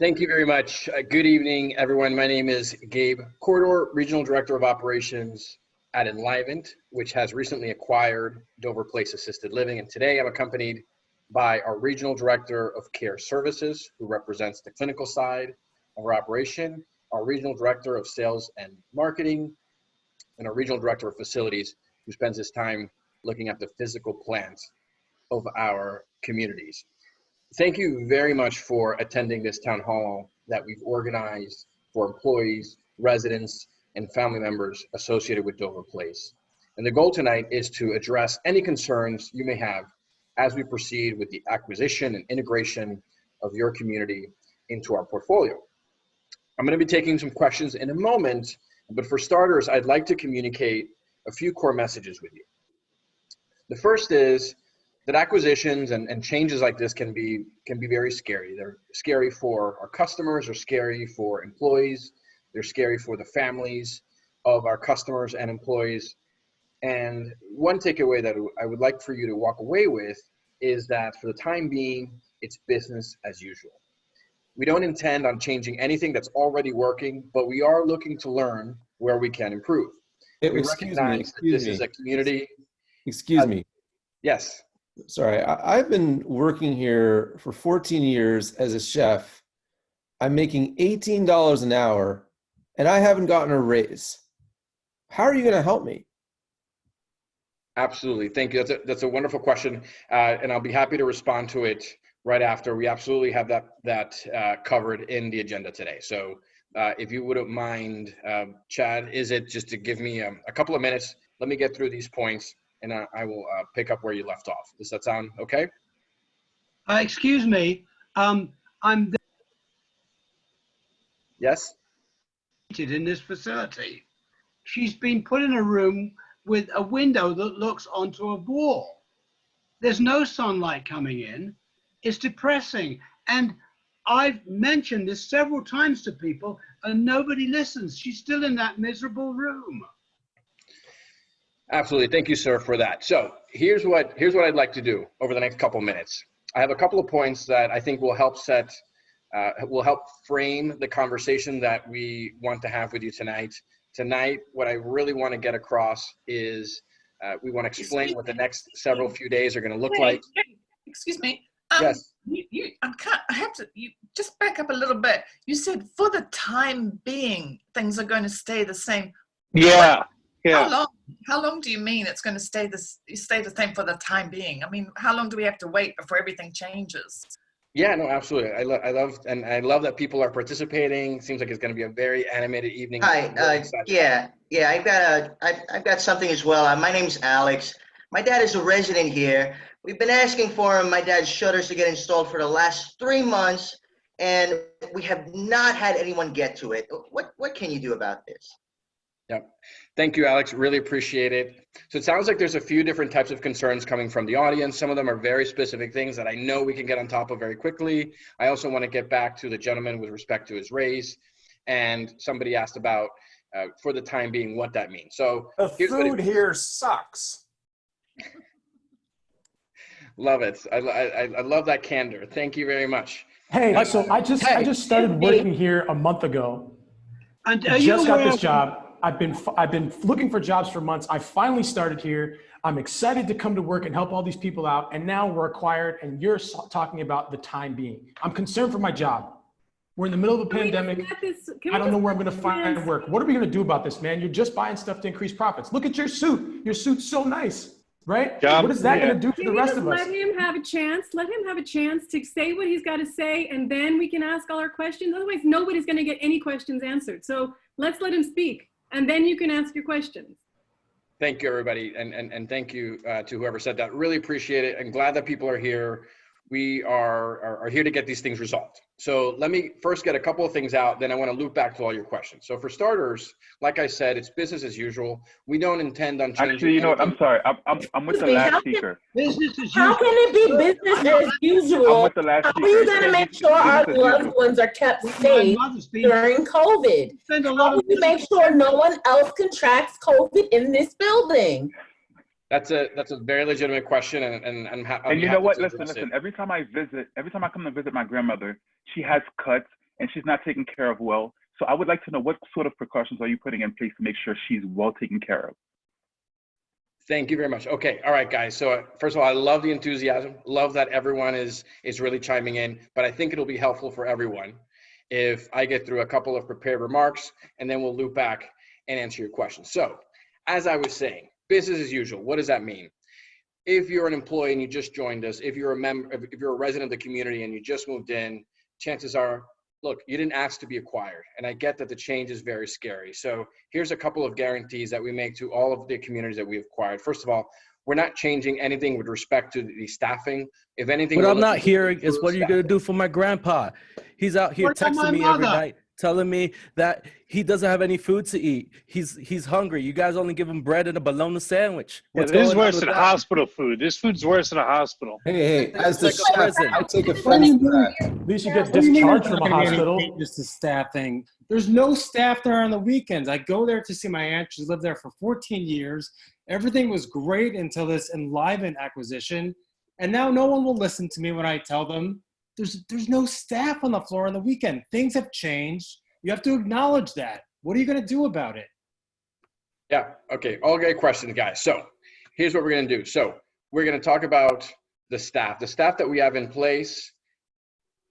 Thank you very much. Good evening, everyone. My name is Gabe Corredor, Regional Director of Operations at Enlivenment, which has recently acquired Dover Place Assisted Living. And today I'm accompanied by our Regional Director of Care Services, who represents the clinical side of our operation, our Regional Director of Sales and Marketing, and our Regional Director of Facilities, who spends his time looking at the physical plants of our communities. Thank you very much for attending this town hall that we've organized for employees, residents, and family members associated with Dover Place. And the goal tonight is to address any concerns you may have as we proceed with the acquisition and integration of your community into our portfolio. I'm going to be taking some questions in a moment, but for starters, I'd like to communicate a few core messages with you. The first is that acquisitions and changes like this can be very scary. They're scary for our customers, they're scary for employees, they're scary for the families of our customers and employees. And one takeaway that I would like for you to walk away with is that for the time being, it's business as usual. We don't intend on changing anything that's already working, but we are looking to learn where we can improve. We recognize that this is a community. Excuse me. Yes. Sorry, I've been working here for 14 years as a chef. I'm making $18 an hour, and I haven't gotten a raise. How are you going to help me? Absolutely. Thank you. That's a wonderful question, and I'll be happy to respond to it right after. We absolutely have that covered in the agenda today. So if you wouldn't mind, Chad, is it just to give me a couple of minutes? Let me get through these points, and I will pick up where you left off. Does that sound okay? Excuse me, I'm Yes? in this facility. She's been put in a room with a window that looks onto a wall. There's no sunlight coming in. It's depressing. And I've mentioned this several times to people and nobody listens. She's still in that miserable room. Absolutely. Thank you, sir, for that. So here's what I'd like to do over the next couple of minutes. I have a couple of points that I think will help frame the conversation that we want to have with you tonight. Tonight, what I really want to get across is we want to explain what the next several few days are going to look like. Excuse me. Yes. I have to. You just back up a little bit. You said for the time being, things are going to stay the same. Yeah. Yeah. How long do you mean it's going to stay the same for the time being? I mean, how long do we have to wait before everything changes? Yeah, no, absolutely. I love that people are participating. Seems like it's going to be a very animated evening. Hi. I've got something as well. My name's Alex. My dad is a resident here. We've been asking for my dad's shutters to get installed for the last 3 months, and we have not had anyone get to it. What can you do about this? Yep. Thank you, Alex. Really appreciate it. So it sounds like there's a few different types of concerns coming from the audience. Some of them are very specific things that I know we can get on top of very quickly. I also want to get back to the gentleman with respect to his raise. And somebody asked about, for the time being, what that means. So the food here sucks. Love it. I love that candor. Thank you very much. Hey, so I just started working here a month ago. And I just got this job. I've been looking for jobs for months. I finally started here. I'm excited to come to work and help all these people out. And now we're acquired, and you're talking about the time being. I'm concerned for my job. We're in the middle of a pandemic. I don't know where I'm going to find work. What are we going to do about this, man? You're just buying stuff to increase profits. Look at your suit. Your suit's so nice, right? What is that going to do for the rest of us? Let him have a chance. Let him have a chance to say what he's got to say, and then we can ask all our questions. Otherwise, nobody's going to get any questions answered. So let's let him speak, and then you can ask your questions. Thank you, everybody, and thank you to whoever said that. Really appreciate it, and glad that people are here. We are here to get these things resolved. So let me first get a couple of things out, then I want to loop back to all your questions. So for starters, like I said, it's business as usual. We don't intend on changing. Actually, you know what? I'm sorry. I'm with the last speaker. How can it be business as usual? I'm with the last speaker. How are you going to make sure our loved ones are kept safe during COVID? How will you make sure no one else contracts COVID in this building? That's a very legitimate question, and you know what? Listen. Every time I come to visit my grandmother, she has cuts and she's not taken care of well. So I would like to know, what sort of precautions are you putting in place to make sure she's well taken care of? Thank you very much. Okay. All right, guys. So first of all, I love the enthusiasm. Love that everyone is really chiming in, but I think it'll be helpful for everyone if I get through a couple of prepared remarks, and then we'll loop back and answer your questions. So as I was saying, business as usual. What does that mean? If you're an employee and you just joined us, if you're a member, if you're a resident of the community and you just moved in, chances are, look, you didn't ask to be acquired. And I get that the change is very scary. So here's a couple of guarantees that we make to all of the communities that we've acquired. First of all, we're not changing anything with respect to the staffing. If anything, what I'm not hearing is, what are you going to do for my grandpa? He's out here texting me every night, telling me that he doesn't have any food to eat. He's hungry. You guys only give him bread and a bologna sandwich. This is worse than hospital food. This food's worse than a hospital. Hey, as the like a prison. I take offense to that. At least you get discharged from a hospital. Just the staffing. There's no staff there on the weekends. I go there to see my aunt. She's lived there for 14 years. Everything was great until this Enlivenment acquisition. And now no one will listen to me when I tell them there's no staff on the floor on the weekend. Things have changed. You have to acknowledge that. What are you going to do about it? Yeah. Okay. All great questions, guys. So here's what we're going to do. So we're going to talk about the staff that we have in place.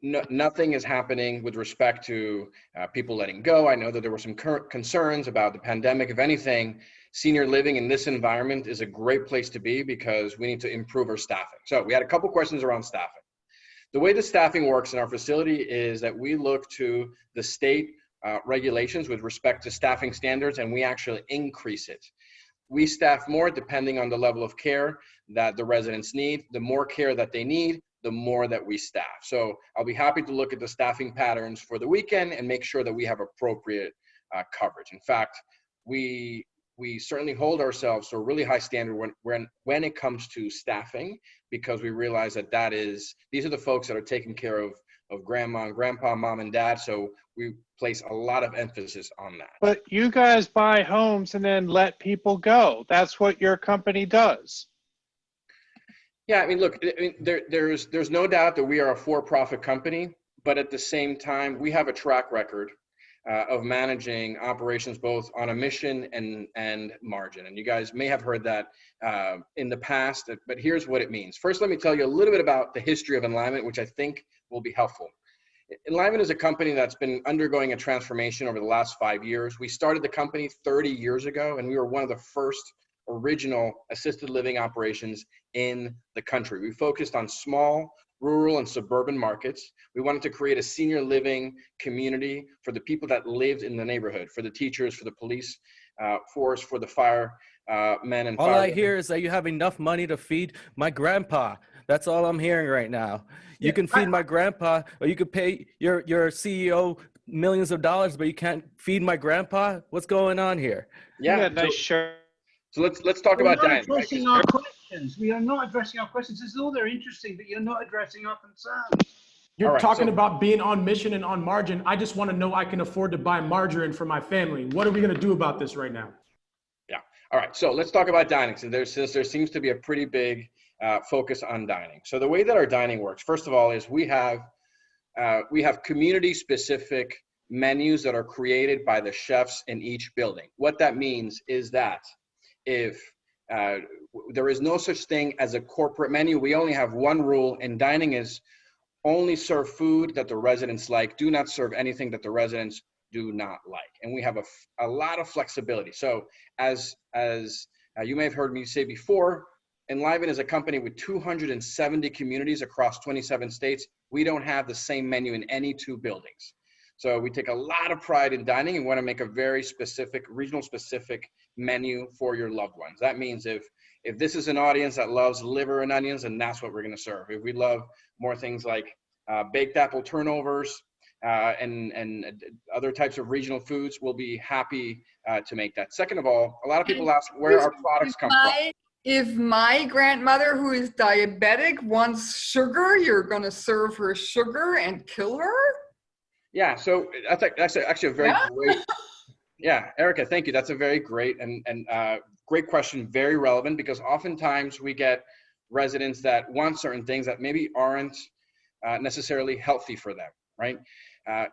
Nothing is happening with respect to people letting go. I know that there were some current concerns about the pandemic. If anything, senior living in this environment is a great place to be because we need to improve our staffing. So we had a couple questions around staffing. The way the staffing works in our facility is that we look to the state regulations with respect to staffing standards, and we actually increase it. We staff more depending on the level of care that the residents need. The more care that they need, the more that we staff. So I'll be happy to look at the staffing patterns for the weekend and make sure that we have appropriate coverage. In fact, we certainly hold ourselves to a really high standard when it comes to staffing, because we realize that these are the folks that are taking care of grandma and grandpa, mom and dad. So we place a lot of emphasis on that. But you guys buy homes and then let people go. That's what your company does. Yeah, I mean, look, there's no doubt that we are a for-profit company, but at the same time, we have a track record of managing operations both on a mission and margin. And you guys may have heard that in the past, but here's what it means. First, let me tell you a little bit about the history of Enlivenment, which I think will be helpful. Enlivenment is a company that's been undergoing a transformation over the last 5 years. We started the company 30 years ago, and we were one of the first original assisted living operations in the country. We focused on small, rural, and suburban markets. We wanted to create a senior living community for the people that lived in the neighborhood, for the teachers, for the police force, for the firemen and all I hear is that you have enough money to feed my grandpa. That's all I'm hearing right now. You can feed my grandpa, or you could pay your CEO millions of dollars, but you can't feed my grandpa. What's going on here? Yeah, nice shirt. So let's talk about that. Addressing our questions. We are not addressing our questions. This is all they're interesting, but you're not addressing our concerns. You're talking about being on mission and on margin. I just want to know I can afford to buy margarine for my family. What are we going to do about this right now? Yeah. All right. So let's talk about dining. So there seems to be a pretty big focus on dining. So the way that our dining works, first of all, is we have community-specific menus that are created by the chefs in each building. What that means is that if there is no such thing as a corporate menu, we only have one rule in dining: is only serve food that the residents like. Do not serve anything that the residents do not like. And we have a lot of flexibility. So as you may have heard me say before, Enliven is a company with 270 communities across 27 states. We don't have the same menu in any two buildings. So we take a lot of pride in dining and want to make a very specific, regional specific menu for your loved ones. That means if this is an audience that loves liver and onions, and that's what we're going to serve. If we love more things like baked apple turnovers and other types of regional foods, we'll be happy to make that. Second of all, a lot of people ask where our products come from. If my grandmother who is diabetic wants sugar, you're going to serve her sugar and kill her? Yeah, so that's actually a very great. Yeah, Erica, thank you. That's a very great and great question, very relevant, because oftentimes we get residents that want certain things that maybe aren't necessarily healthy for them. right?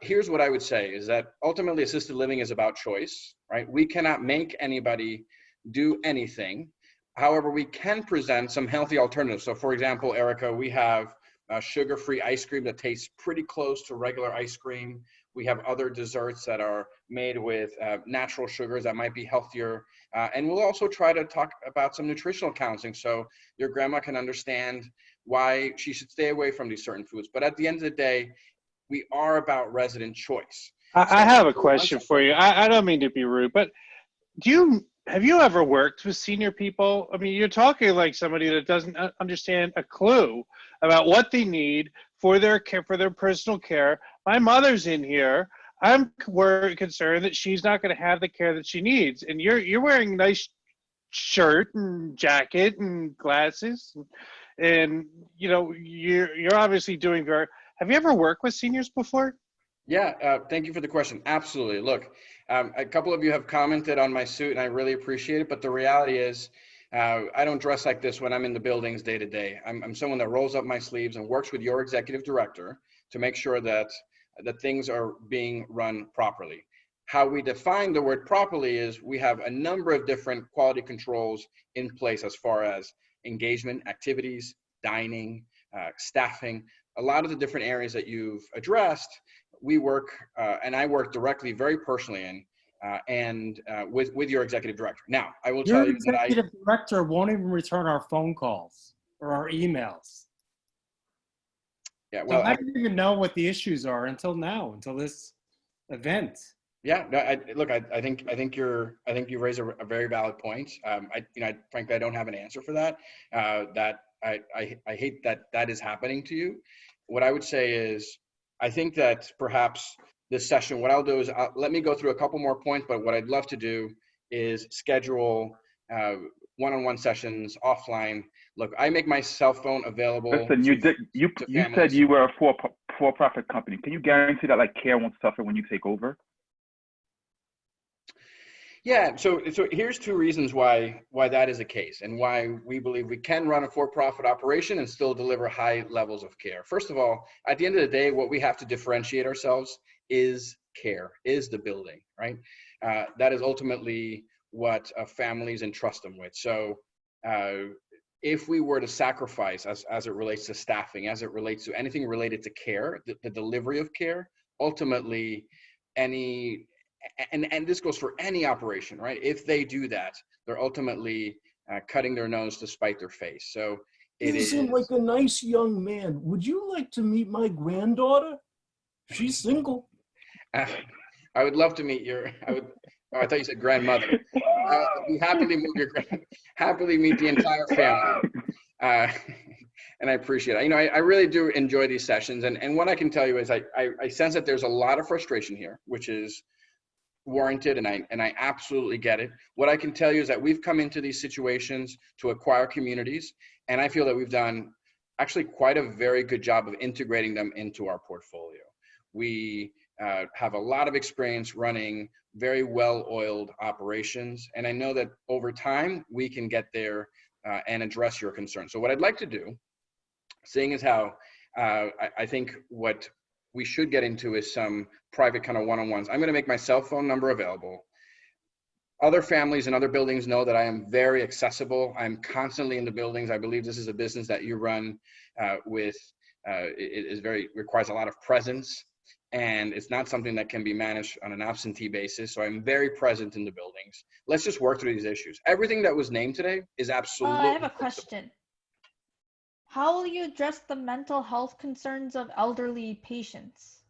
Here's what I would say is that ultimately assisted living is about choice, right? We cannot make anybody do anything. However, we can present some healthy alternatives. So for example, Erica, we have sugar-free ice cream that tastes pretty close to regular ice cream. We have other desserts that are made with natural sugars that might be healthier. And we'll also try to talk about some nutritional counseling so your grandma can understand why she should stay away from these certain foods. But at the end of the day, we are about resident choice. I have a question for you. I don't mean to be rude, but have you ever worked with senior people? I mean, you're talking like somebody that doesn't understand a clue about what they need for their care, for their personal care. My mother's in here. I'm concerned that she's not going to have the care that she needs. And you're wearing a nice shirt and jacket and glasses, and you know you're obviously doing very. Have you ever worked with seniors before? Yeah, thank you for the question. Absolutely. Look, a couple of you have commented on my suit, and I really appreciate it. But the reality is, I don't dress like this when I'm in the buildings day to day. I'm someone that rolls up my sleeves and works with your executive director to make sure that things are being run properly. How we define the word properly is we have a number of different quality controls in place as far as engagement, activities, dining, staffing, a lot of the different areas that you've addressed. We work, and I work directly, very personally in, with your executive director. Now, I will tell you that Your executive director won't even return our phone calls or our emails. Yeah, well, so I didn't even know what the issues are until now, until this event. Yeah, no, I think you raise a very valid point. Frankly, I don't have an answer for that. I hate that is happening to you. What I would say is, I think that perhaps this session, what I'll do is let me go through a couple more points, but what I'd love to do is schedule one-on-one sessions offline. Look, I make my cell phone available. Listen, you said you were a for-profit company. Can you guarantee that like care won't suffer when you take over? Yeah, so here's two reasons why that is the case and why we believe we can run a for-profit operation and still deliver high levels of care. First of all, at the end of the day, what we have to differentiate ourselves is care, is the building, right? That is ultimately what families entrust them with. So if we were to sacrifice as it relates to staffing, as it relates to anything related to care, the delivery of care, ultimately and this goes for any operation, right? If they do that, they're ultimately cutting their nose to spite their face. So you seem like a nice young man. Would you like to meet my granddaughter? She's single. I would love to meet I thought you said grandmother. We happily meet the entire family. And I appreciate it. I really do enjoy these sessions. And what I can tell you is I sense that there's a lot of frustration here, which is warranted, and I absolutely get it. What I can tell you is that we've come into these situations to acquire communities, and I feel that we've done actually quite a very good job of integrating them into our portfolio. We have a lot of experience running very well-oiled operations, and I know that over time we can get there and address your concerns. So what I'd like to do, seeing as how I think what we should get into is some private kind of one-on-ones. I'm going to make my cell phone number available. Other families and other buildings know that I am very accessible. I'm constantly in the buildings. I believe this is a business that you run requires a lot of presence, and it's not something that can be managed on an absentee basis. So I'm very present in the buildings. Let's just work through these issues. Everything that was named today is absolutely. I have a question. How will you address the mental health concerns of elderly patients?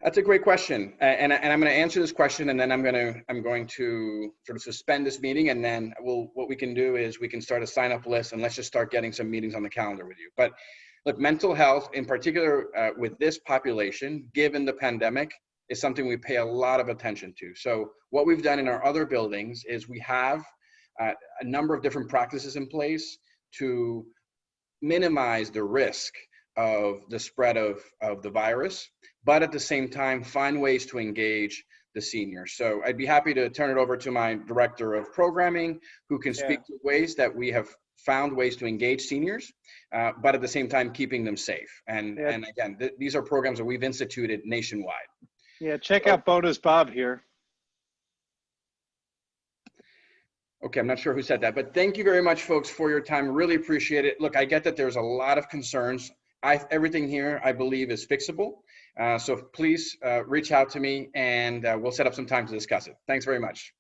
That's a great question, and I'm going to answer this question, and then I'm going to sort of suspend this meeting, and then what we can do is we can start a sign-up list, and let's just start getting some meetings on the calendar with you. But look, mental health, in particular with this population, given the pandemic, is something we pay a lot of attention to. So what we've done in our other buildings is we have a number of different practices in place to minimize the risk of the spread of the virus, but at the same time, find ways to engage the seniors. So I'd be happy to turn it over to my director of programming, who can speak to ways that we have found ways to engage seniors, but at the same time keeping them safe. And again, these are programs that we've instituted nationwide. Yeah, check out Bonus Bob here. Okay, I'm not sure who said that, but thank you very much, folks, for your time. Really appreciate it. Look, I get that there's a lot of concerns. Everything here, I believe, is fixable. So please reach out to me, and we'll set up some time to discuss it. Thanks very much.